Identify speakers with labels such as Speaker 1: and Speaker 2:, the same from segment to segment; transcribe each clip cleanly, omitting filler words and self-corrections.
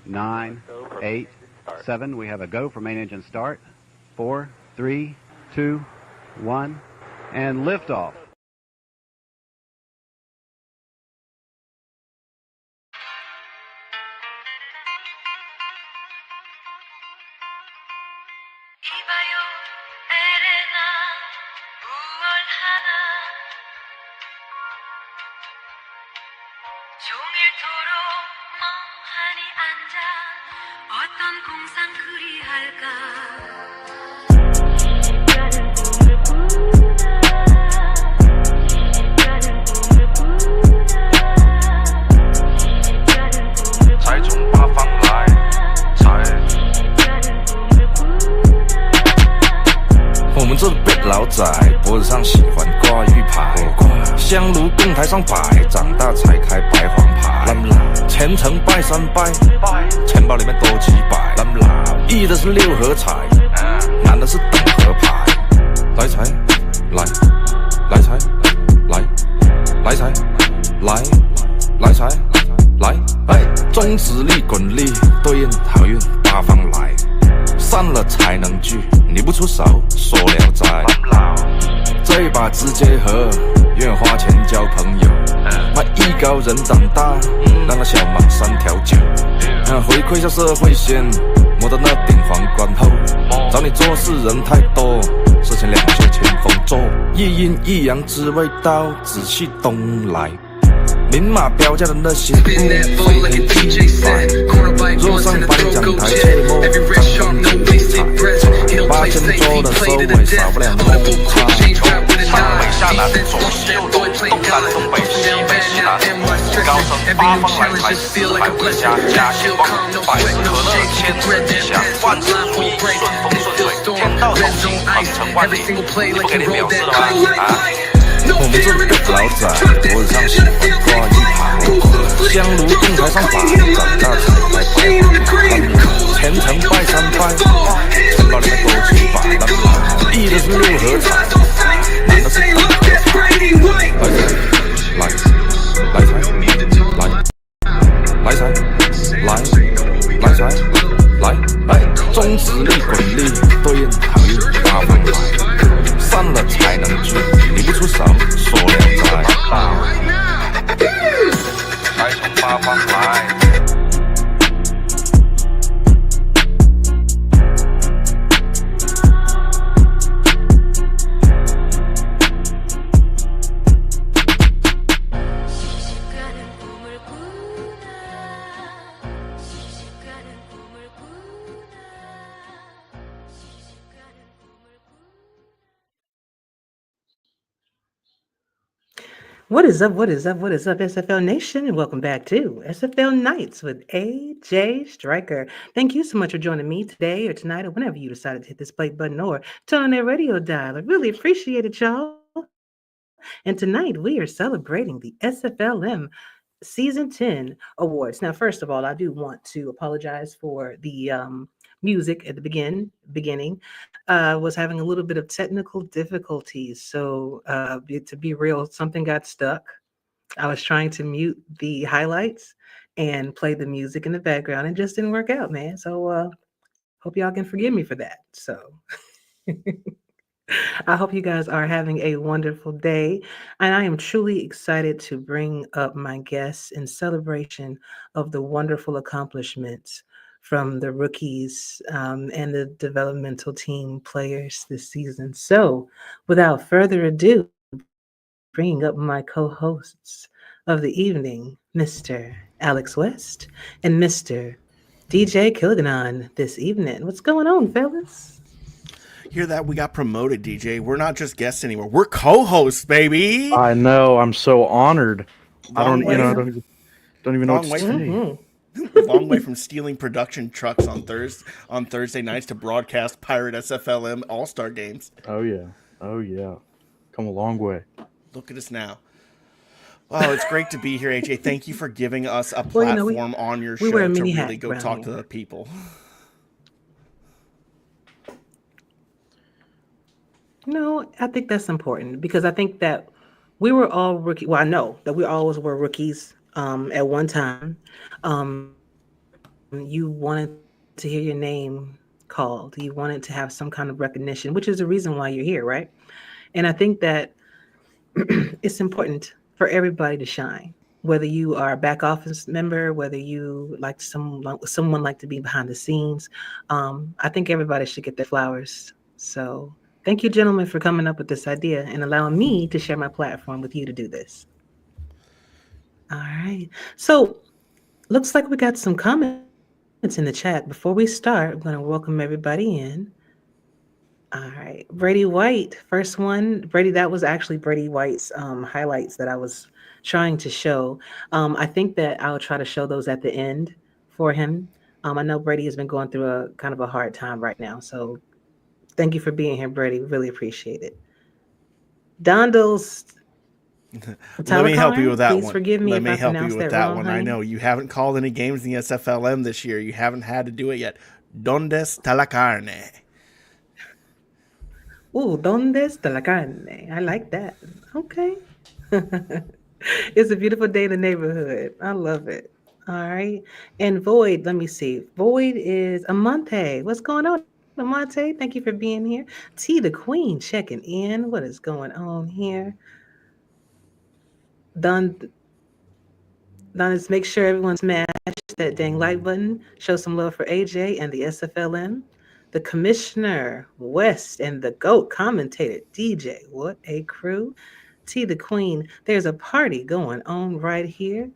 Speaker 1: 9, 8, 7. We have a go for main engine start. 4, 3, 2, 1, and liftoff.
Speaker 2: 脖子上喜欢挂玉牌，香炉供台上摆，长大才开白黄牌。前程拜三拜，钱包里面多几百。一的是六合彩，男的是等合牌。来财，来，来财，来，来财，来，来财，来，哎，中指力滚力，对应好运八方来。散了才能聚，你不出手，说了斋。这把直接喝，愿花钱交朋友。卖艺高人胆大，让他小马3条酒。回馈下社会先，摸到那顶皇冠后。找你做事人太多，事情2袖清风做。一阴一阳之谓道，仔细东来。明码标价的那些不非黑即白，若上颁奖台切莫当精彩，8000做的收尾少不了弄差。长北下南，左西右东，东南东北西北西南，高升八方来财，400家家兴旺，百事可乐千事吉祥，万事如意顺风顺水，天道酬勤鹏程万里，不给你表示了吗？我们这个老仔，脖子上喜欢挂一牌，香炉供台上摆，长大才开白黄牌。前程拜三拜，钱包里面多几百。一的是六合彩，男的是等合牌。来财，来财，来，来财，来，来财，来，哎，中指力滚力，对应好运八方来。散了才能聚，你不出手，说了斋。财从八方来。
Speaker 3: What is up, what is up, what is up, SFL Nation, and welcome back to SFL Nights with AJ Striker. Thank you so much for joining me today or tonight or whenever you decided to hit this play button or turn on that radio dial. I really appreciate it, y'all. And tonight we are celebrating the SFLm Season 10 Awards. Now, first of all, I do want to apologize for the music at the beginning. Was having a little bit of technical difficulties. So to be real, something got stuck. I was trying to mute the highlights and play the music in the background. It just didn't work out, man. So hope y'all can forgive me for that. So I hope you guys are having a wonderful day. And I am truly excited to bring up my guests in celebration of the wonderful accomplishments from the rookies and the developmental team players this season. So without further ado, bringing up my co-hosts of the evening, Mr. Alex West and Mr. DJ Kilganon this evening. What's going on, fellas?
Speaker 4: Hear that? We got promoted, DJ. We're not just guests anymore. We're co-hosts, baby.
Speaker 5: I know. I'm so honored.
Speaker 4: Long
Speaker 5: don't even know what to say.
Speaker 4: Long way from stealing production trucks on Thursday nights to broadcast pirate SFLm All-Star games.
Speaker 5: Oh yeah. Come a long way.
Speaker 4: Look at us now. Oh, it's great to be here, AJ. Thank you for giving us a platform on your show to really go talk to the people.
Speaker 3: No, I think that's important because I think that we were all rookies. Well, I know that we always were rookies at one time. you wanted to hear your name called. You wanted to have some kind of recognition, which is the reason why you're here, right? And I think that it's important for everybody to shine. Whether you are a back office member, whether you like someone like to be behind the scenes, I think everybody should get their flowers. So thank you, gentlemen, for coming up with this idea and allowing me to share my platform with you to do this. All right. So looks like we got some comments in the chat. Before we start, I'm going to welcome everybody in. All right, Brady White, first one. Brady, that was actually Brady White's highlights that I was trying to show. I think that I'll try to show those at the end for him. I know Brady has been going through a kind of a hard time right now, so thank you for being here, Brady. Really appreciate it. Dondles.
Speaker 4: Let me help you with that
Speaker 3: Please
Speaker 4: one.
Speaker 3: forgive me
Speaker 4: Let
Speaker 3: if
Speaker 4: me
Speaker 3: I
Speaker 4: help you
Speaker 3: pronounced
Speaker 4: with
Speaker 3: that
Speaker 4: that
Speaker 3: wrong,
Speaker 4: one.
Speaker 3: honey.
Speaker 4: I know you haven't called any games in the SFLm this year. You haven't had to do it yet. ¿Dónde está la carne?
Speaker 3: Ooh, ¿dónde está la carne? I like that. Okay. It's a beautiful day in the neighborhood. I love it. All right. And Void, let me see. Void is Amante. What's going on, Amante? Thank you for being here. T the Queen checking in. What is going on here? Done. Let's make sure everyone smash that dang like button. Show some love for AJ and the SFLM. The Commissioner, West, and the GOAT commentator, DJ. What a crew. T the Queen. There's a party going on right here.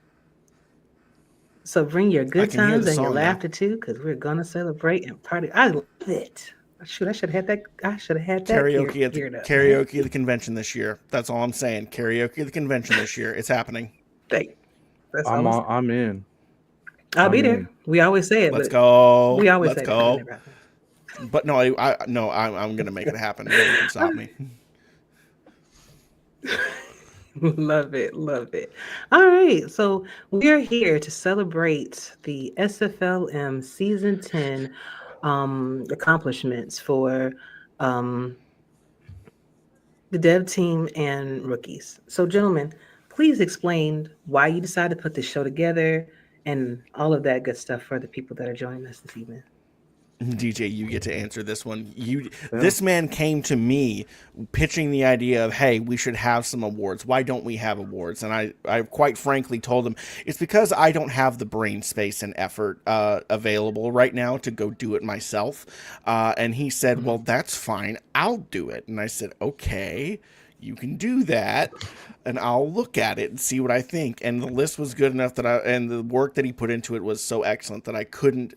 Speaker 3: So bring your good times and your laughter too, because we're gonna celebrate and party. I love it. Shoot, I should have had that. I should have had that
Speaker 4: karaoke at the
Speaker 3: up,
Speaker 4: convention this year. That's all I'm saying. Karaoke at the convention this year. It's happening.
Speaker 5: I'm in.
Speaker 3: I'll be there. We always say it.
Speaker 4: Let's go.
Speaker 3: We always
Speaker 4: Let's
Speaker 3: say
Speaker 4: go.
Speaker 3: That.
Speaker 4: But no, I'm gonna make it happen. Nothing can stop me.
Speaker 3: Love it. All right, so we're here to celebrate the SFLM Season 10 accomplishments for the dev team and rookies. So, gentlemen, please explain why you decided to put this show together and all of that good stuff for the people that are joining us this evening.
Speaker 4: DJ, you get to answer this one. This man came to me pitching the idea of, hey, we should have some awards. Why don't we have awards? And I quite frankly told him, it's because I don't have the brain space and effort available right now to go do it myself. And he said, well, that's fine. I'll do it. And I said, okay, you can do that. And I'll look at it and see what I think. And the list was good enough and the work that he put into it was so excellent that I couldn't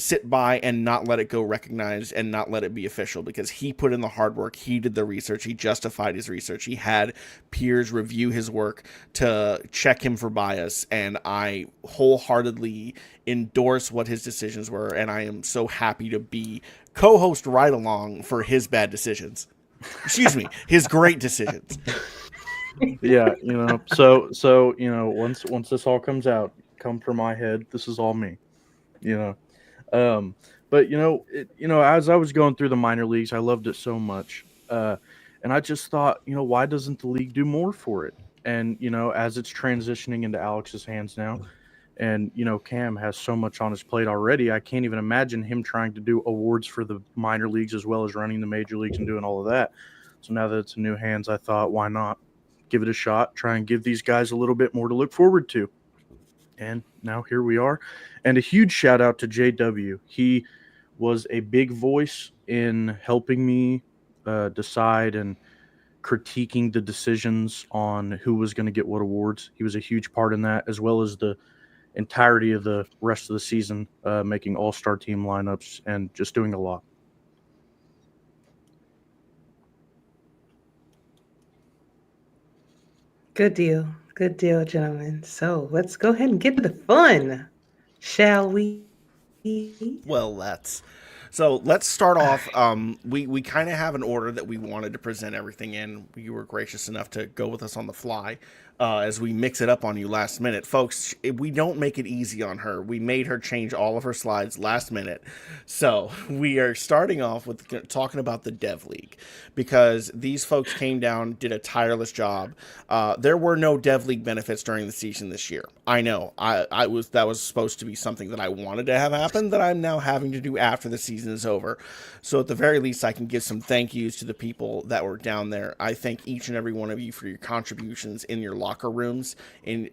Speaker 4: sit by and not let it go recognized and not let it be official, because he put in the hard work. He did the research. He justified his research. He had peers review his work to check him for bias. And I wholeheartedly endorse what his decisions were. And I am so happy to be co-host right along for his bad decisions. Excuse me, his great decisions.
Speaker 5: Yeah, so once this all comes out, come for my head. This is all me. But as I was going through the minor leagues, I loved it so much. And I just thought, why doesn't the league do more for it? And, as it's transitioning into Alex's hands now, and, Cam has so much on his plate already, I can't even imagine him trying to do awards for the minor leagues as well as running the major leagues and doing all of that. So now that it's in new hands, I thought, why not give it a shot, try and give these guys a little bit more to look forward to. And now here we are. And a huge shout out to JW. He was a big voice in helping me decide and critiquing the decisions on who was going to get what awards. He was a huge part in that, as well as the entirety of the rest of the season, making all-star team lineups and just doing a lot.
Speaker 3: Good deal, gentlemen. So let's go ahead and get to the fun, shall we?
Speaker 4: Well, let's start off. We kind of have an order that we wanted to present everything in. You were gracious enough to go with us on the fly. as we mix it up on you last minute. Folks, we don't make it easy on her. We made her change all of her slides last minute. So we are starting off with talking about the Dev League, because these folks came down, did a tireless job. There were no Dev League benefits during the season this year. I know. That was supposed to be something that I wanted to have happen that I'm now having to do after the season is over. So at the very least, I can give some thank yous to the people that were down there. I thank each and every one of you for your contributions in your locker rooms,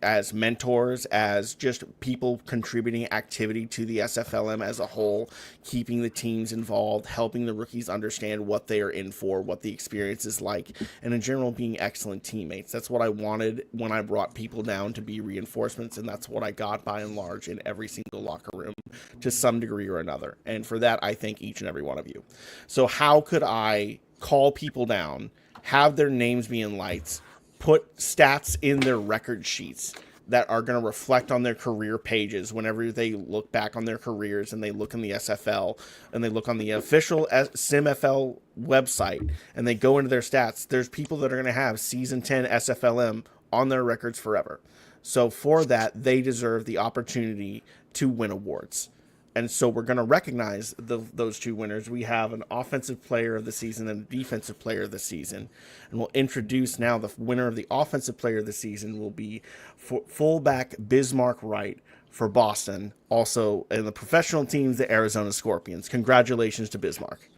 Speaker 4: as mentors, as just people contributing activity to the SFLM as a whole, keeping the teams involved, helping the rookies understand what they are in for, what the experience is like, and in general being excellent teammates. That's what I wanted when I brought people down to be reinforcements, and that's what I got by and large in every single locker room to some degree or another. And for that, I thank each and every one of you. So how could I call people down, have their names be in lights, put stats in their record sheets that are going to reflect on their career pages whenever they look back on their careers and they look in the SFL and they look on the official SimFL website and they go into their stats? There's people that are going to have season 10 SFLM on their records forever. So for that, they deserve the opportunity to win awards. And so we're going to recognize those two winners. We have an offensive player of the season and a defensive player of the season. And we'll introduce now the winner of the offensive player of the season will be fullback Bismarck Wright for Boston, also in the professional teams, the Arizona Scorpions. Congratulations to Bismarck.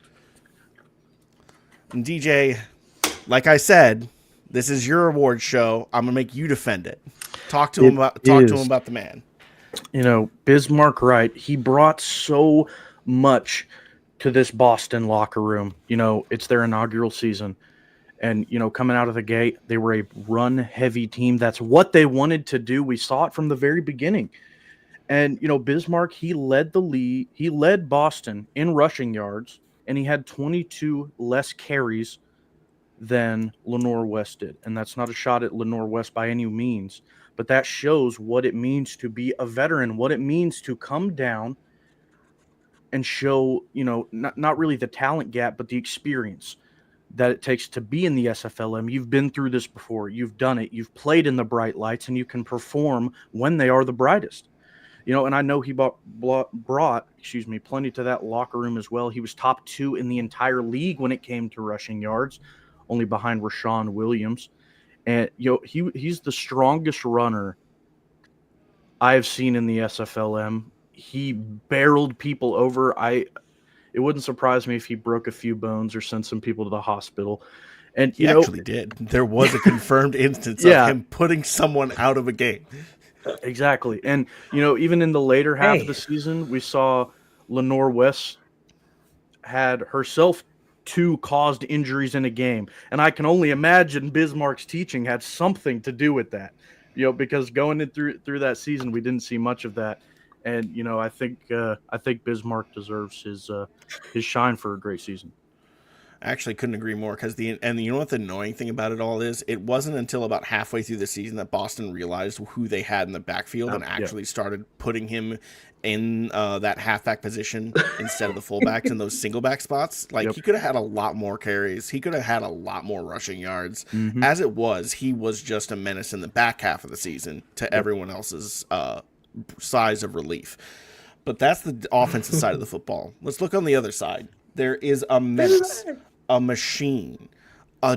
Speaker 4: And DJ, like I said, this is your award show. I'm going to make you defend it. Talk to him about the man.
Speaker 5: You know, Bismarck Wright, he brought so much to this Boston locker room. You know, it's their inaugural season. And, you know, coming out of the gate, they were a run-heavy team. That's what they wanted to do. We saw it from the very beginning. And, you know, Bismarck, he led the league. He led Boston in rushing yards, and he had 22 less carries than Lenore West did. And that's not a shot at Lenore West by any means. But that shows what it means to be a veteran, what it means to come down and show, you know, not really the talent gap, but the experience that it takes to be in the SFLM. You've been through this before. You've done it. You've played in the bright lights, and you can perform when they are the brightest. You know, and I know he brought plenty to that locker room as well. He was top 2 in the entire league when it came to rushing yards, only behind Rashawn Williams. And, you know, he's the strongest runner I've seen in the SFLM. He barreled people over. It wouldn't surprise me if he broke a few bones or sent some people to the hospital. And
Speaker 4: he actually did. There was a confirmed instance of him putting someone out of a game.
Speaker 5: Exactly. And, you know, even in the later half of the season, we saw Lenore West had herself 2 caused injuries in a game. And I can only imagine Bismarck's teaching had something to do with that, you know, because going through that season, we didn't see much of that. And, you know, I think Bismarck deserves his shine for a great season.
Speaker 4: I actually couldn't agree more, because you know what the annoying thing about it all is? It wasn't until about halfway through the season that Boston realized who they had in the backfield and actually started putting him in that halfback position instead of the fullbacks in those singleback spots. Like, he could have had a lot more carries. He could have had a lot more rushing yards. Mm-hmm. As it was, he was just a menace in the back half of the season to everyone else's size of relief. But that's the offensive side of the football. Let's look on the other side. There is a menace, a machine, a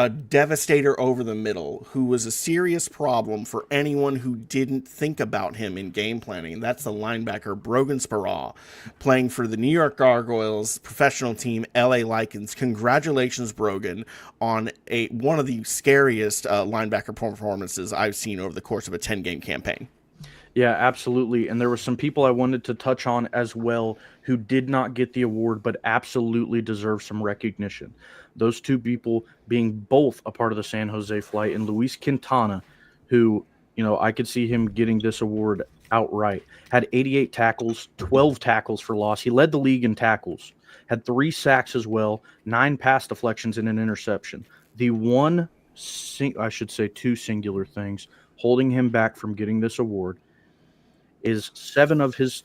Speaker 4: devastator over the middle who was a serious problem for anyone who didn't think about him in game planning. That's the linebacker Brogan Sparrow, playing for the New York Gargoyles professional team LA Lycans. Congratulations, Brogan, on one of the scariest linebacker performances I've seen over the course of a 10-game campaign.
Speaker 5: Yeah, absolutely. And there were some people I wanted to touch on as well who did not get the award, but absolutely deserve some recognition. Those 2 people being both a part of the San Jose flight, and Luis Quintana, who, you know, I could see him getting this award outright. Had 88 tackles, 12 tackles for loss. He led the league in tackles. Had 3 sacks as well, 9 pass deflections and an interception. The 2 singular things holding him back from getting this award is 7 of his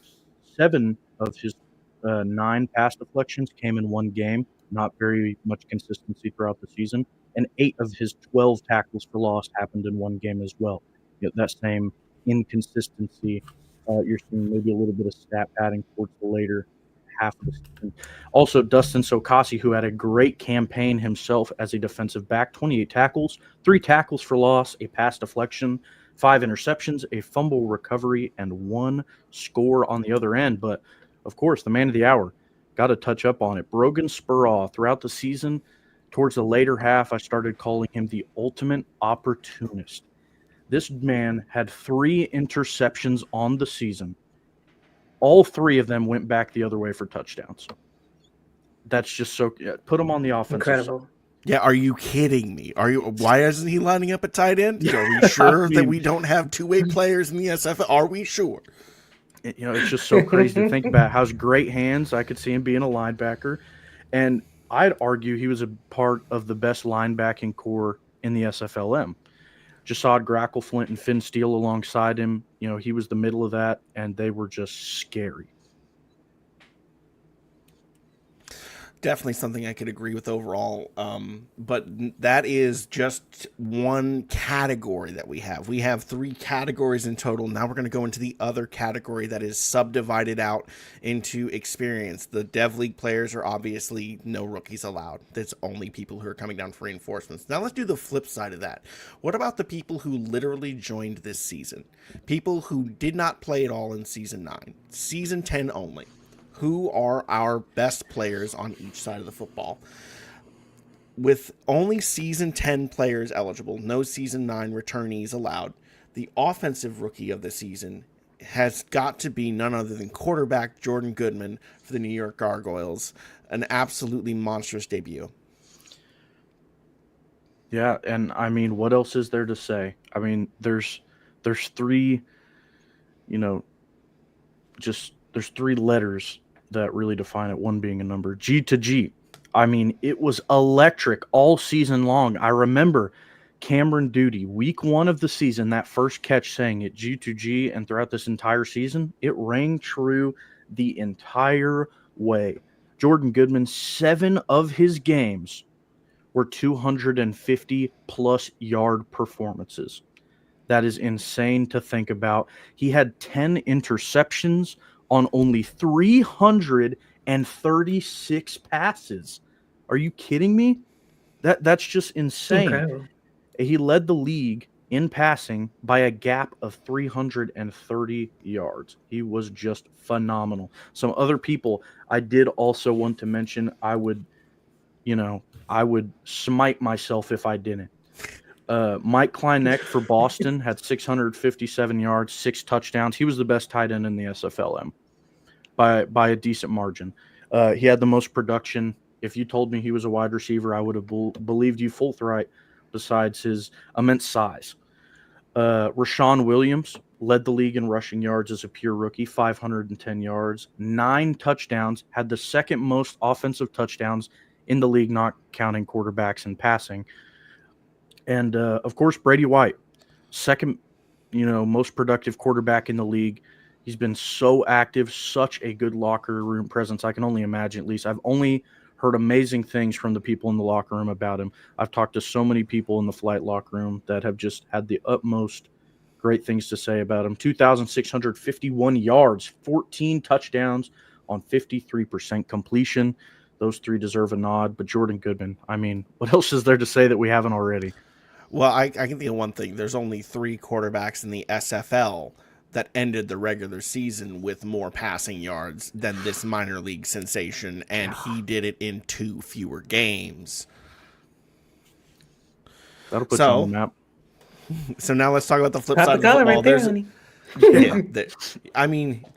Speaker 5: 9 pass deflections came in one game. Not very much consistency throughout the season. and 8 of his 12 tackles for loss happened in one game as well. That same inconsistency, you're seeing maybe a little bit of stat padding towards the later half of the season. Also, Dustin Sokasi, who had a great campaign himself as a defensive back, 28 tackles, 3 tackles for loss, a pass deflection, 5 interceptions, a fumble recovery, and 1 score on the other end. But, of course, the man of the hour, got to touch up on it. Brogan Spurall, throughout the season, towards the later half, I started calling him the ultimate opportunist. This man had 3 interceptions on the season. All 3 of them went back the other way for touchdowns. That's just so – put him on the offensive
Speaker 3: Incredible.
Speaker 5: side.
Speaker 4: Yeah, are you kidding me? Why isn't he lining up at tight end? Are we sure that we don't have two-way players in the SFL? Are we sure?
Speaker 5: It's just so crazy to think about. Has great hands. I could see him being a linebacker. And I'd argue he was a part of the best linebacking core in the SFLM. Jasad Grackleflint and Finn Steele alongside him. He was the middle of that, and they were just scary.
Speaker 4: Definitely something I could agree with overall. But that is just one category that we have. We have 3 categories in total. Now we're going to go into the other category that is subdivided out into experience. The Dev League players are obviously no rookies allowed. That's only people who are coming down for reinforcements. Now let's do the flip side of that. What about the people who literally joined this season? People who did not play at all in Season 9. Season 10 only. Who are our best players on each side of the football? With only Season 10 players eligible, no Season 9 returnees allowed, the offensive rookie of the season has got to be none other than quarterback Jordan Goodman for the New York Gargoyles. An absolutely monstrous debut.
Speaker 5: Yeah, and what else is there to say? There's 3, there's 3 letters that really define it, one being a number, G to G. It was electric all season long. I remember Cameron Duty, week 1 of the season, that first catch saying it G to G, and throughout this entire season, it rang true the entire way. Jordan Goodman, 7 of his games were 250-plus yard performances. That is insane to think about. He had 10 interceptions on only 336 passes. Are you kidding me? That's just insane.
Speaker 3: Incredible.
Speaker 5: He led the league in passing by a gap of 330 yards. He was just phenomenal. Some other people I did also want to mention, I would smite myself if I didn't. Mike Kleineck for Boston had 657 yards, 6 touchdowns. He was the best tight end in the SFLM by a decent margin. He had the most production. If you told me he was a wide receiver, I would have believed you forthright, besides his immense size. Rashawn Williams led the league in rushing yards as a pure rookie, 510 yards, 9 touchdowns, had the second most offensive touchdowns in the league, not counting quarterbacks and passing. And, of course, Brady White, second, most productive quarterback in the league. He's been so active, such a good locker room presence. I can only imagine, at least. I've only heard amazing things from the people in the locker room about him. I've talked to so many people in the flight locker room that have just had the utmost great things to say about him. 2,651 yards, 14 touchdowns on 53% completion. Those 3 deserve a nod. But Jordan Goodman, what else is there to say that we haven't already?
Speaker 4: Well, I can think of one thing. There's only 3 quarterbacks in the SFL that ended the regular season with more passing yards than this minor league sensation, and he did it in 2 fewer games.
Speaker 5: That'll put you on the map.
Speaker 4: So now let's talk about the flip
Speaker 3: Pop
Speaker 4: side of
Speaker 3: the
Speaker 4: the
Speaker 3: collar
Speaker 4: football.
Speaker 3: right there, honey.
Speaker 4: Yeah,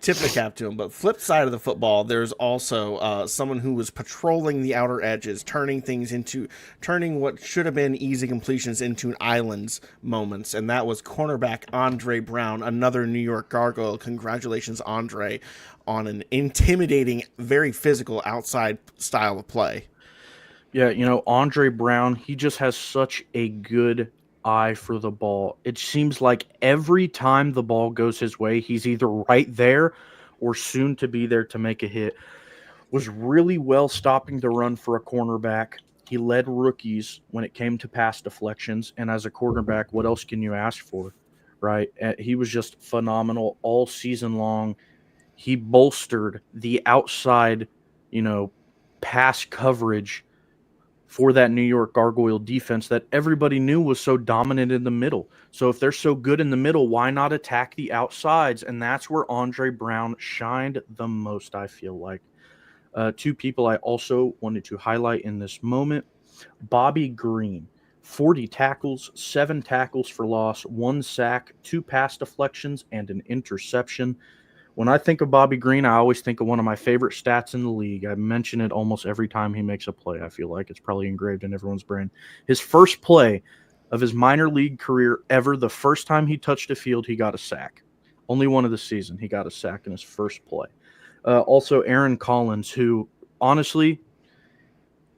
Speaker 4: tip the cap to him. But flip side of the football, there's also someone who was patrolling the outer edges, turning what should have been easy completions into islands moments, and that was cornerback Andre Brown, another New York Gargoyle. Congratulations, Andre, on an intimidating, very physical outside style of play.
Speaker 5: Yeah, Andre Brown, he just has such a good eye for the ball. It seems like every time the ball goes his way, he's either right there or soon to be there to make a hit. Was really well stopping the run for a cornerback. He led rookies when it came to pass deflections. And as a quarterback, what else can you ask for, right? He was just phenomenal all season long. He bolstered the outside, pass coverage for that New York Gargoyle defense that everybody knew was so dominant in the middle. So if they're so good in the middle, why not attack the outsides? And that's where Andre Brown shined the most, I feel like. Two people I also wanted to highlight in this moment. Bobby Green, 40 tackles, 7 tackles for loss, 1 sack, 2 pass deflections, and an interception. When I think of Bobby Green, I always think of one of my favorite stats in the league. I mention it almost every time he makes a play. I feel like it's probably engraved in everyone's brain. His first play of his minor league career ever, the first time he touched a field, he got a sack. Only one of the season, he got a sack in his first play. Also, Aaron Collins, who, honestly,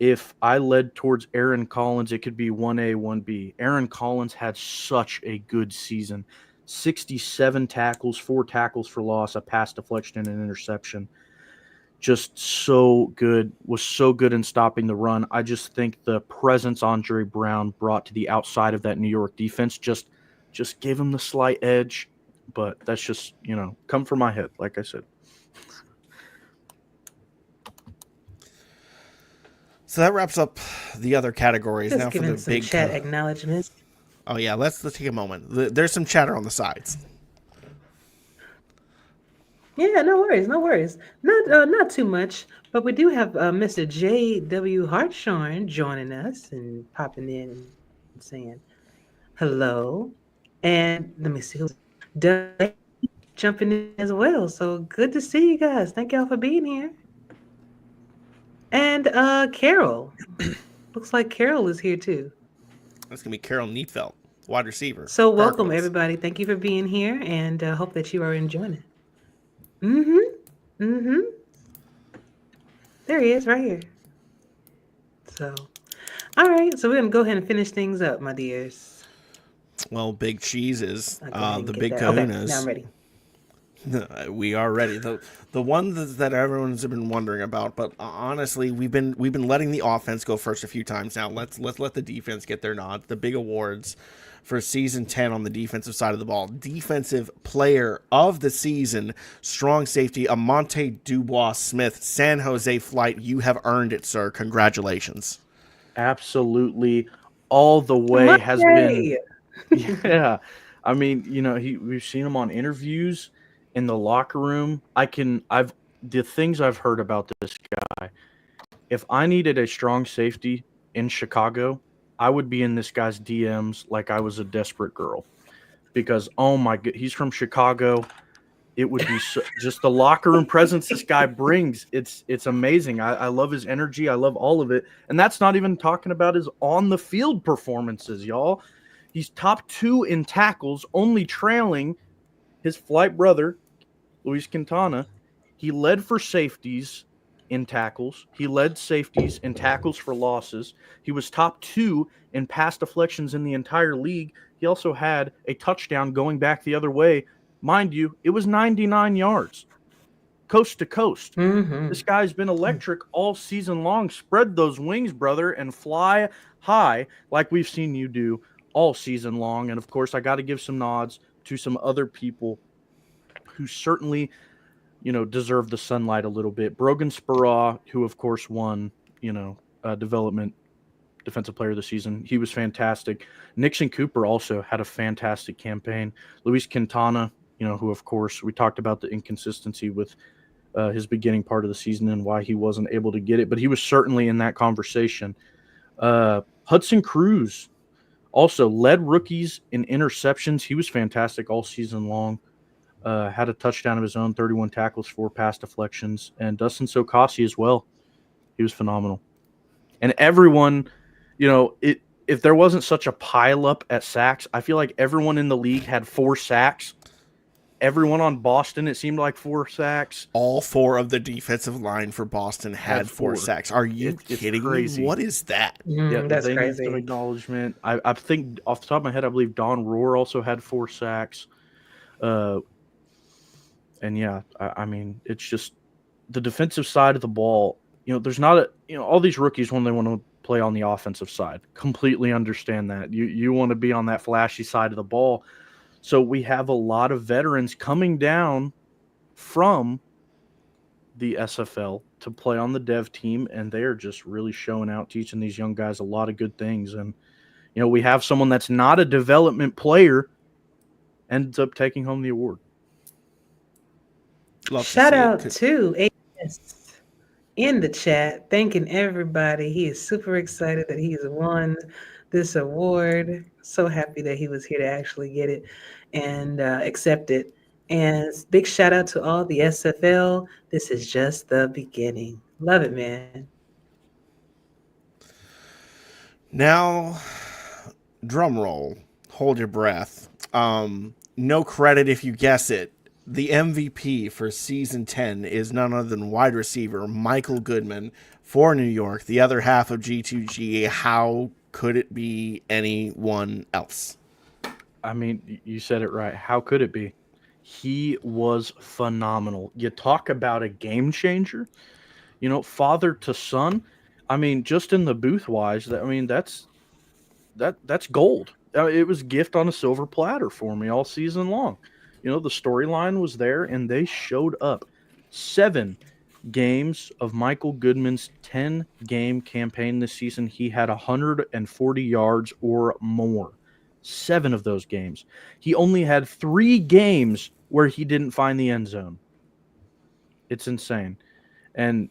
Speaker 5: if I led towards Aaron Collins, it could be 1A, 1B. Aaron Collins had such a good season. 67 tackles, 4 tackles for loss, a pass deflection, and an interception. Just so good. Was so good in stopping the run. I just think the presence Andre Brown brought to the outside of that New York defense just gave him the slight edge. But that's just, come from my head, like I said.
Speaker 4: So that wraps up the other categories.
Speaker 3: Just
Speaker 4: now for the
Speaker 3: some
Speaker 4: big
Speaker 3: chat acknowledgments.
Speaker 4: Oh yeah, let's take a moment. There's some chatter on the sides.
Speaker 3: Yeah, no worries. Not too much, but we do have Mr. J.W. Hartshorn joining us and popping in and saying hello. And let me see who's Doug jumping in as well. So good to see you guys. Thank y'all for being here. And Carol. Looks like Carol is here too.
Speaker 4: That's going to be Carol Neatfeld, wide receiver.
Speaker 3: So welcome,
Speaker 4: Cardinals.
Speaker 3: everybody. Thank you for being here, and hope that you are enjoying it. There he is, right here. So, all right. So we're going to go ahead and finish things up, my dears.
Speaker 4: Well, Big Cheese is the Big
Speaker 3: that. Okay,
Speaker 4: Kahunas.
Speaker 3: now I'm ready.
Speaker 4: We are ready. The one that everyone's been wondering about, but honestly, we've been letting the offense go first a few times now. Let's let the defense get their nod. The big awards for season 10 on the defensive side of the ball. Defensive player of the season, strong safety, Amonte Dubois Smith, San Jose Flight. You have earned it, sir. Congratulations.
Speaker 5: Absolutely. All the way has been. Yeah. I mean, we've seen him on interviews. In the locker room, the things I've heard about this guy, if I needed a strong safety in Chicago, I would be in this guy's DMs like I was a desperate girl, because oh my god, he's from Chicago. It would be just the locker room presence this guy brings. It's amazing. I love his energy. I love all of it, and that's not even talking about his on the field performances, y'all. He's top 2 in tackles, only trailing his flight brother, Luis Quintana. He led for safeties in tackles. He led safeties in tackles for losses. He was top 2 in pass deflections in the entire league. He also had a touchdown going back the other way. Mind you, it was 99 yards, coast to coast. This guy's been electric all season long. Spread those wings, brother, and fly high like we've seen you do all season long. And, of course, I got to give some nods to some other people who certainly, deserve the sunlight a little bit. Brogan Speraw, who, of course, won, development defensive player of the season. He was fantastic. Nixon Cooper also had a fantastic campaign. Luis Quintana, who, of course, we talked about the inconsistency with his beginning part of the season and why he wasn't able to get it, but he was certainly in that conversation. Hudson Cruz also led rookies in interceptions. He was fantastic all season long. Had a touchdown of his own, 31 tackles, 4 pass deflections. And Dustin Sokasi as well. He was phenomenal. And everyone, if there wasn't such a pileup at sacks, I feel like everyone in the league had 4 sacks. Everyone on Boston, it seemed like 4 sacks.
Speaker 4: All 4 of the defensive line for Boston had 4 sacks. Are you kidding me? What is that?
Speaker 5: Yeah,
Speaker 3: that's
Speaker 5: they
Speaker 3: crazy.
Speaker 5: need some acknowledgement. I think off the top of my head, I believe Don Rohr also had 4 sacks. And yeah, I mean, it's just the defensive side of the ball. There's not all these rookies when they want to play on the offensive side. Completely understand that. You want to be on that flashy side of the ball. So we have a lot of veterans coming down from the SFL to play on the dev team, and they're just really showing out, teaching these young guys a lot of good things. And, we have someone that's not a development player ends up taking home the award.
Speaker 3: Shout out to AS in the chat, thanking everybody. He is super excited that he's won this award. So happy that he was here to actually get it and accept it. And big shout out to all the SFL. This is just the beginning. Love it, man.
Speaker 4: Now, drum roll. Hold your breath. No credit if you guess it. The MVP for Season 10 is none other than wide receiver Michael Goodman for New York, the other half of G2G. How could it be anyone else?
Speaker 5: I mean, you said it right. How could it be? He was phenomenal. You talk about a game changer, father to son. I mean, just in the booth wise, that's gold. It was gift on a silver platter for me all season long. The storyline was there, and they showed up. 7 games of Michael Goodman's 10-game campaign this season, he had 140 yards or more. 7 of those games. He only had 3 games where he didn't find the end zone. It's insane. And,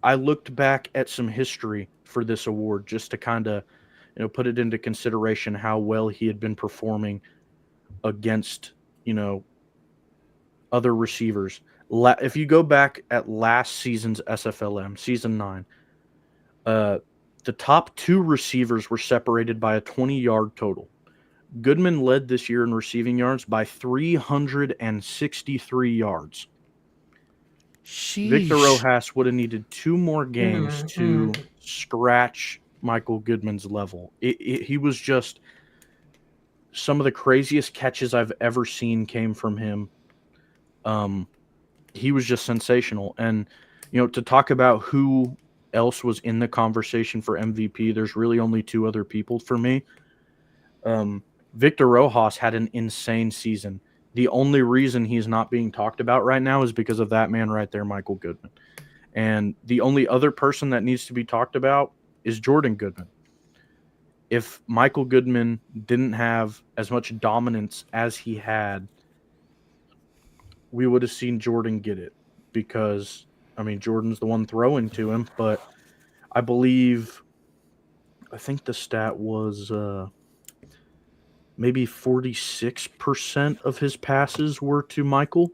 Speaker 5: I looked back at some history for this award just to kind of, put it into consideration how well he had been performing against, other receivers. If you go back at last season's SFLM, season 9, the top 2 receivers were separated by a 20-yard total. Goodman led this year in receiving yards by 363 yards.
Speaker 4: Sheesh.
Speaker 5: Victor Rojas would have needed 2 more games to scratch Michael Goodman's level. He was just some of the craziest catches I've ever seen came from him. He was just sensational. And, to talk about who else was in the conversation for MVP, there's really only 2 other people for me. Victor Rojas had an insane season. The only reason he's not being talked about right now is because of that man right there, Michael Goodman. And the only other person that needs to be talked about is Jordan Goodman. If Michael Goodman didn't have as much dominance as he had, we would have seen Jordan get it because, Jordan's the one throwing to him. But I think the stat was maybe 46% of his passes were to Michael.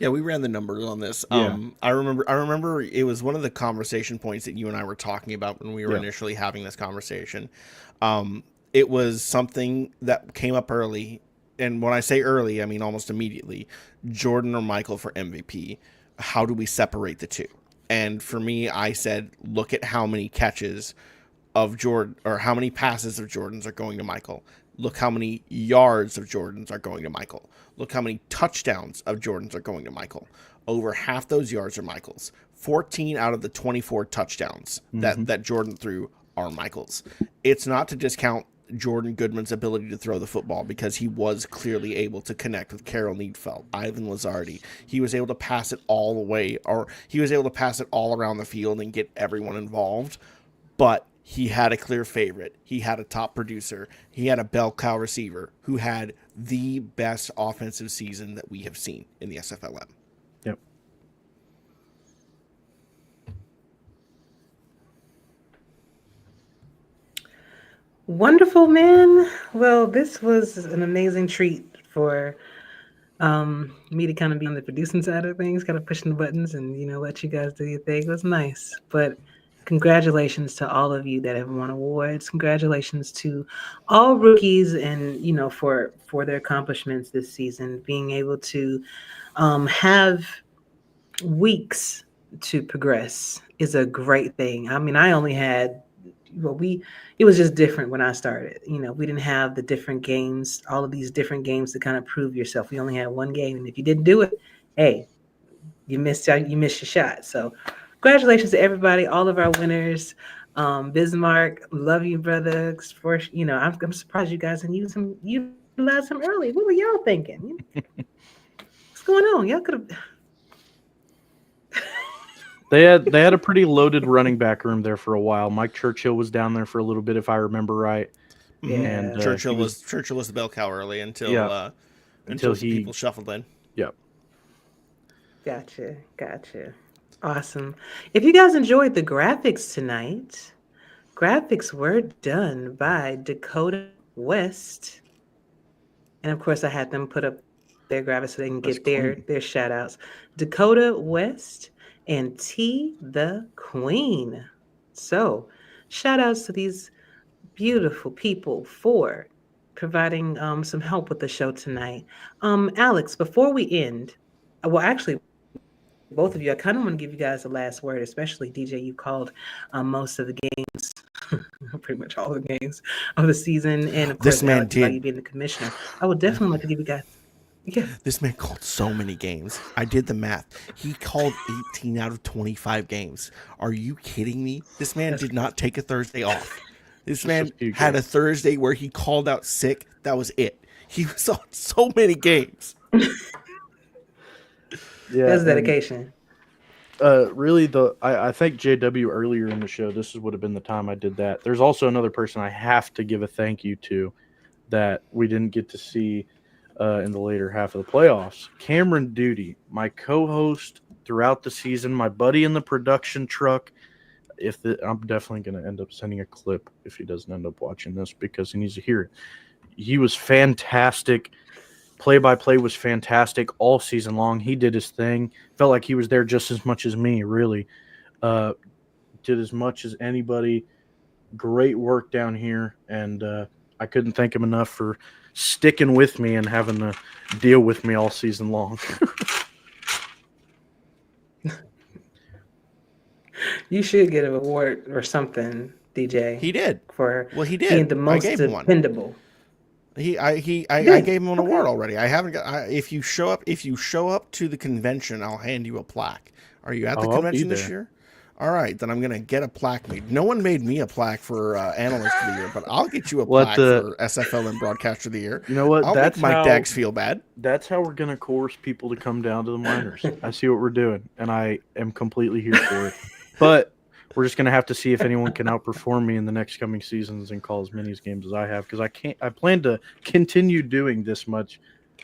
Speaker 4: Yeah, we ran the numbers on this.
Speaker 5: Yeah.
Speaker 4: I remember it was one of the conversation points that you and I were talking about when we were initially having this conversation. It was something that came up early. And when I say early, I mean almost immediately. Jordan or Michael for MVP. How do we separate the 2? And for me, I said, look at how many catches of Jordan or how many passes of Jordan's are going to Michael. Look how many yards of Jordan's are going to Michael. Look how many touchdowns of Jordan's are going to Michael. Over half those yards are Michael's. 14 out of the 24 touchdowns that Jordan threw are Michael's. It's not to discount Jordan Goodman's ability to throw the football because he was clearly able to connect with Carroll Needfeld, Ivan Lazardi. He was able to pass it all the way, or he was able to pass it all around the field and get everyone involved. But he had a clear favorite. He had a top producer. He had a bell cow receiver who had the best offensive season that we have seen in the SFLM.
Speaker 5: Yep.
Speaker 3: Wonderful, man. Well, this was an amazing treat for me to kind of be on the producing side of things, kind of pushing the buttons and, let you guys do your thing. It was nice. But congratulations to all of you that have won awards. Congratulations to all rookies and, for their accomplishments this season. Being able to have weeks to progress is a great thing. I only had, it was just different when I started. We didn't have the different games, all of these different games to kind of prove yourself. We only had one game. And if you didn't do it, hey, you missed your shot. So congratulations to everybody, all of our winners. Bismarck, love you, brother. For I'm surprised you guys didn't utilize him early. What were y'all thinking? What's going on? Y'all could have.
Speaker 5: They had a pretty loaded running back room there for a while. Mike Churchill was down there for a little bit, if I remember right.
Speaker 3: Yeah.
Speaker 5: And
Speaker 4: Churchill was the bell cow early until people shuffled in.
Speaker 5: Yep.
Speaker 3: Gotcha. Awesome. If you guys enjoyed the graphics tonight, graphics were done by Dakota West. And of course, I had them put up their graphics so they can get their shout outs. Dakota West and T the Queen. So, shout outs to these beautiful people for providing some help with the show tonight. Alex, before we end, well, actually, both of you, I kind of want to give you guys the last word, especially DJ. You called most of the games, pretty much all the games of the season, and of course,
Speaker 4: this man
Speaker 3: Alex,
Speaker 4: did.
Speaker 3: about you being the commissioner. I would definitely like to give you guys. Yeah.
Speaker 4: This man called so many games. I did the math. He called 18 out of 25 games. Are you kidding me? This man did not take a Thursday off. This man had a Thursday where he called out sick. That was it. He was on so many games.
Speaker 5: Yeah,
Speaker 3: that's dedication.
Speaker 5: Really, I think JW earlier in the show, this would have been the time I did that. There's also another person I have to give a thank you to that we didn't get to see in the later half of the playoffs. Cameron Duty, my co-host throughout the season, my buddy in the production truck. I'm definitely going to end up sending a clip if he doesn't end up watching this because he needs to hear it. He was fantastic. Play-by-play was fantastic all season long. He did his thing. Felt like he was there just as much as me, really. Did as much as anybody. Great work down here, and I couldn't thank him enough for sticking with me and having to deal with me all season long.
Speaker 3: You should get an award or something, DJ.
Speaker 4: He did. He did.
Speaker 3: Being the most dependable.
Speaker 4: I gave him an award already. I haven't got. If you show up to the convention, I'll hand you a plaque. Are you at the convention this year? All right, then I'm gonna get a plaque made. No one made me a plaque for Analyst of the Year, but I'll get you a plaque for SFLm Broadcaster of the Year.
Speaker 5: You know what?
Speaker 4: I'll make Mike Dax feel bad.
Speaker 5: That's how we're gonna coerce people to come down to the minors. I see what we're doing, and I am completely here for it. But we're just gonna have to see if anyone can outperform me in the next coming seasons and call as many games as I have, because I plan to continue doing this much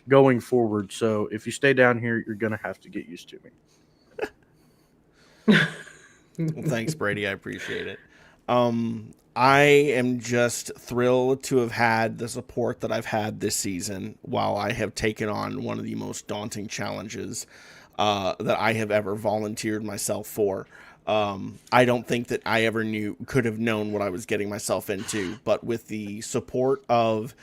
Speaker 5: going forward. So if you stay down here, you're gonna have to get used to me.
Speaker 4: Well, thanks, Brady. I appreciate it. I am just thrilled to have had the support that I've had this season while I have taken on one of the most daunting challenges that I have ever volunteered myself for. I don't think that I ever could have known what I was getting myself into, but with the support of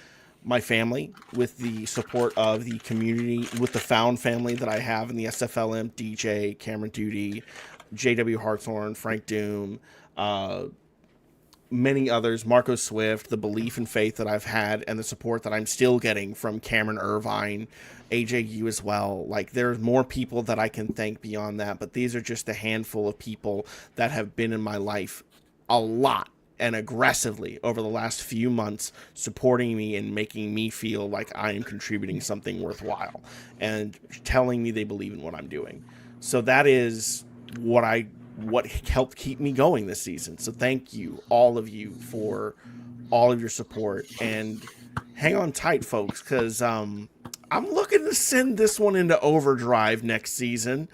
Speaker 4: my family, with the support of the community, with the found family that I have in the SFLM, DJ, Cameron Duty, JW Hartshorn, Frank Doom, many others, Marco Swift, the belief and faith that I've had, and the support that I'm still getting from Cameron Irvine, AJU as well. Like, there's more people that I can thank beyond that, but these are just a handful of people that have been in my life a lot and aggressively over the last few months, supporting me and making me feel like I am contributing something worthwhile and telling me they believe in what I'm doing. So that is what helped keep me going this season. So thank you, all of you, for all of your support, and hang on tight, folks, because I'm looking to send this one into overdrive next season.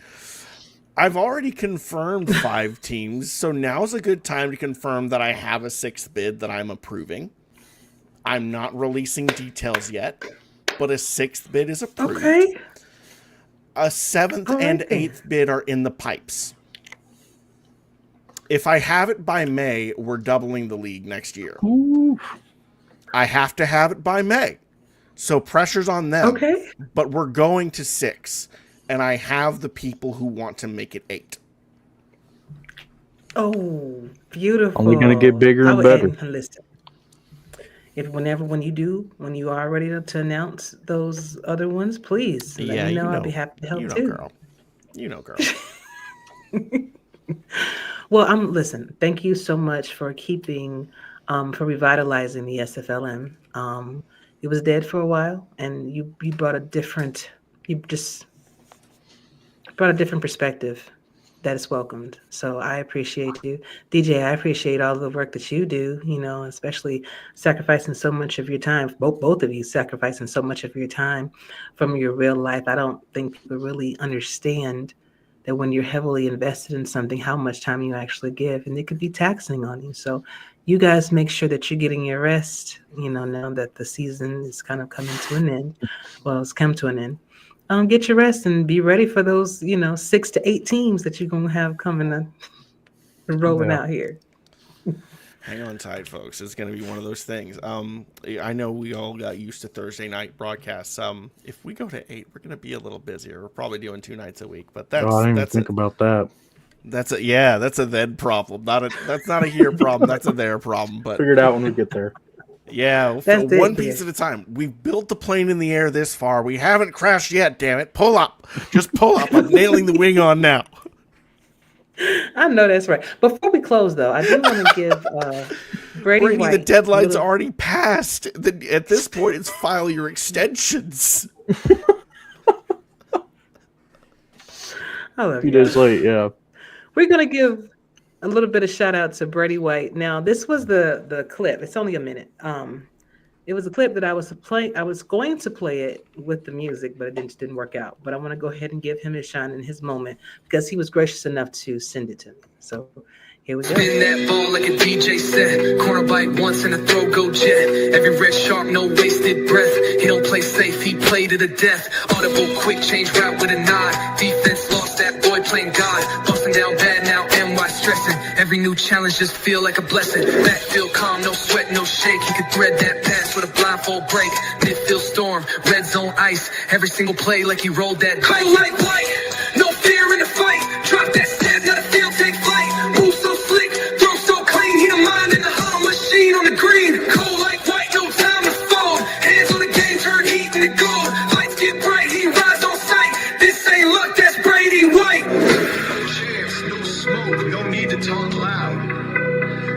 Speaker 4: I've already confirmed 5 teams, so now's a good time to confirm that I have a 6th bid that I'm approving. I'm not releasing details yet, but a 6th bid is approved.
Speaker 3: Okay.
Speaker 4: A 7th and 8th bid are in the pipes. If I have it by May, we're doubling the league next year.
Speaker 5: Ooh.
Speaker 4: I have to have it by May. So pressure's on them.
Speaker 3: Okay.
Speaker 4: But we're going to 6. And I have the people who want to make it 8.
Speaker 3: Oh, beautiful.
Speaker 5: Only going to get bigger and better.
Speaker 3: Listen, when you are ready to announce those other ones, please let me know. I'll be happy to help too.
Speaker 4: You know, girl.
Speaker 3: Well, listen, thank you so much for for revitalizing the SFLM. It was dead for a while, and you just brought a different perspective that is welcomed. So I appreciate you. DJ, I appreciate all the work that you do, especially sacrificing so much of your time, both of you sacrificing so much of your time from your real life. I don't think people really understand that when you're heavily invested in something, how much time you actually give, and it could be taxing on you. So you guys make sure that you're getting your rest, now that the season is kind of coming to an end. Well, it's come to an end. Get your rest and be ready for those, 6 to 8 teams that you're going to have coming and rolling out here.
Speaker 4: Hang on tight, folks. It's going to be one of those things. I know we all got used to Thursday night broadcasts. If we go to 8, we're going to be a little busier. We're probably doing 2 nights a week, but
Speaker 5: I didn't even think about that.
Speaker 4: That's a then problem. That's not a here problem. That's a there problem. But
Speaker 5: figure it out when we get there.
Speaker 4: Yeah, one piece at a time. We've built the plane in the air this far. We haven't crashed yet, damn it. Pull up. Just pull up. I'm nailing the wing on now.
Speaker 3: I know that's right. Before we close, though, I do want to give Brady White...
Speaker 4: The deadline's already passed. At this point, it's file your extensions.
Speaker 3: I love you.
Speaker 5: 2 days late, yeah.
Speaker 3: We're going to give a little bit of shout out to Brady White. Now, this was the clip. It's only a minute. It was a clip that I was going to play it with the music, but it didn't work out. But I want to go ahead and give him his shine in his moment because he was gracious enough to send it to me. So here we go.
Speaker 6: Spin that ball like a DJ set. Corner bite once and a throw go jet. Every red shark, no wasted breath. He don't play safe, he played to the death. Audible, quick change route with a nod. Defense lost, that boy playing God. Busting down bad now, NY stressing. Every new challenge just feel like a blessing. Backfield calm, no sweat, no shake. He could thread that pass with a blindfold break. Midfield storm, red zone ice. Every single play like he rolled that dice. Cold like white, no fear in the fight. Drop that step, now the field take flight. Move so slick, throw so clean. He the mind in the hollow machine on the green. Cold like white, no time to fall. Hands on the game, turn heat into gold. Lights get bright, he rides on sight. This ain't luck, that's Brady White.
Speaker 7: No chance, no smoke, no need to talk loud.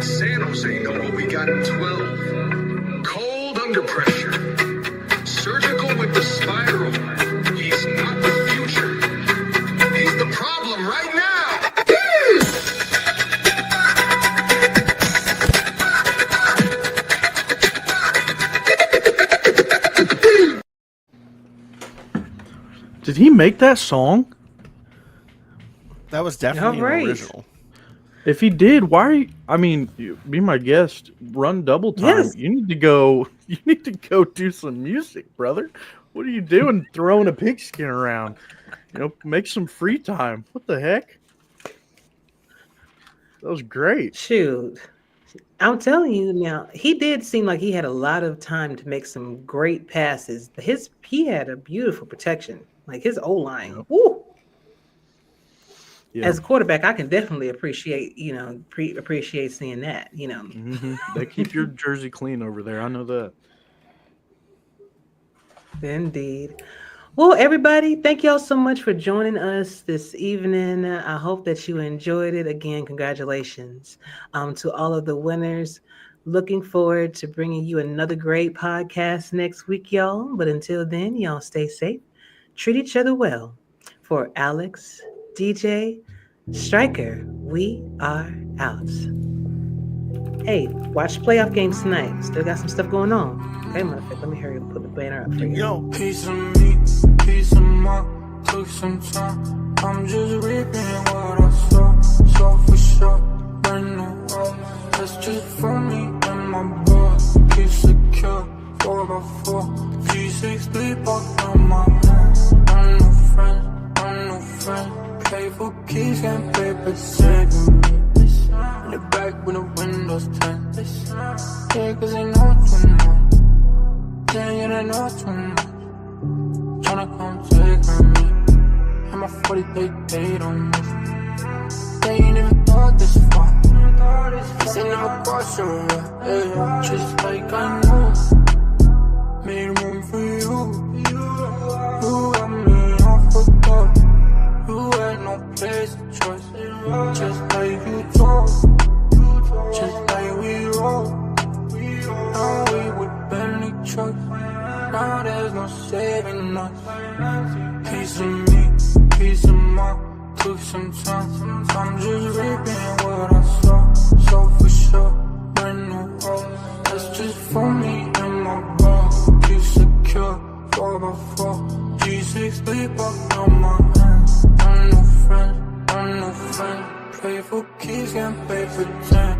Speaker 7: San Jose know what we got in 12. Cold under pressure. Surgical with the spiral. He's not the future. He's the problem right now.
Speaker 5: Did he make that song?
Speaker 4: That was definitely an original.
Speaker 5: If he did, why? Be my guest. Run double time.
Speaker 3: Yes.
Speaker 5: You need to go. You need to go do some music, brother. What are you doing? Throwing a pigskin around? Make some free time. What the heck? That was great.
Speaker 3: Shoot. I'm telling you now, he did seem like he had a lot of time to make some great passes. He had a beautiful protection. Like his O-line. Woo!
Speaker 5: Yeah.
Speaker 3: As a quarterback, I can definitely appreciate seeing that,
Speaker 5: Mm-hmm. They keep your jersey clean over there. I know that.
Speaker 3: Indeed. Well, everybody, thank y'all so much for joining us this evening. I hope that you enjoyed it. Again, congratulations to all of the winners. Looking forward to bringing you another great podcast next week, y'all. But until then, y'all stay safe. Treat each other well. For Alex, DJ, Striker, we are out. Hey, watch playoff games tonight. Still got some stuff going on. Okay, matter of fact, let me hurry and put the banner up for you.
Speaker 8: Piece of me, piece of mine, took some time. I'm just reaping what I saw for sure. Brand new world, that's just for me and my boy. Keep secure, 4x4, G6 sleep up on my hands. I'm no friend, pay for keys and paper saving me. In the back when the windows turn. Yeah, cause they know too much. Yeah, they know too much. Tryna come take on me. And my 40 they don't move. They ain't even thought this far. Cause they never crossed your way. Yeah, just like I knew. Made room for you. You got me off the top. You had no place to choice. Just like you told some time. I'm just reaping what I sow. So for sure, brand new hope. That's just for me and my bone. Keep secure, 4x4. G6 sleep up on my hands. I'm no friend. Play for keys, can't play pretend.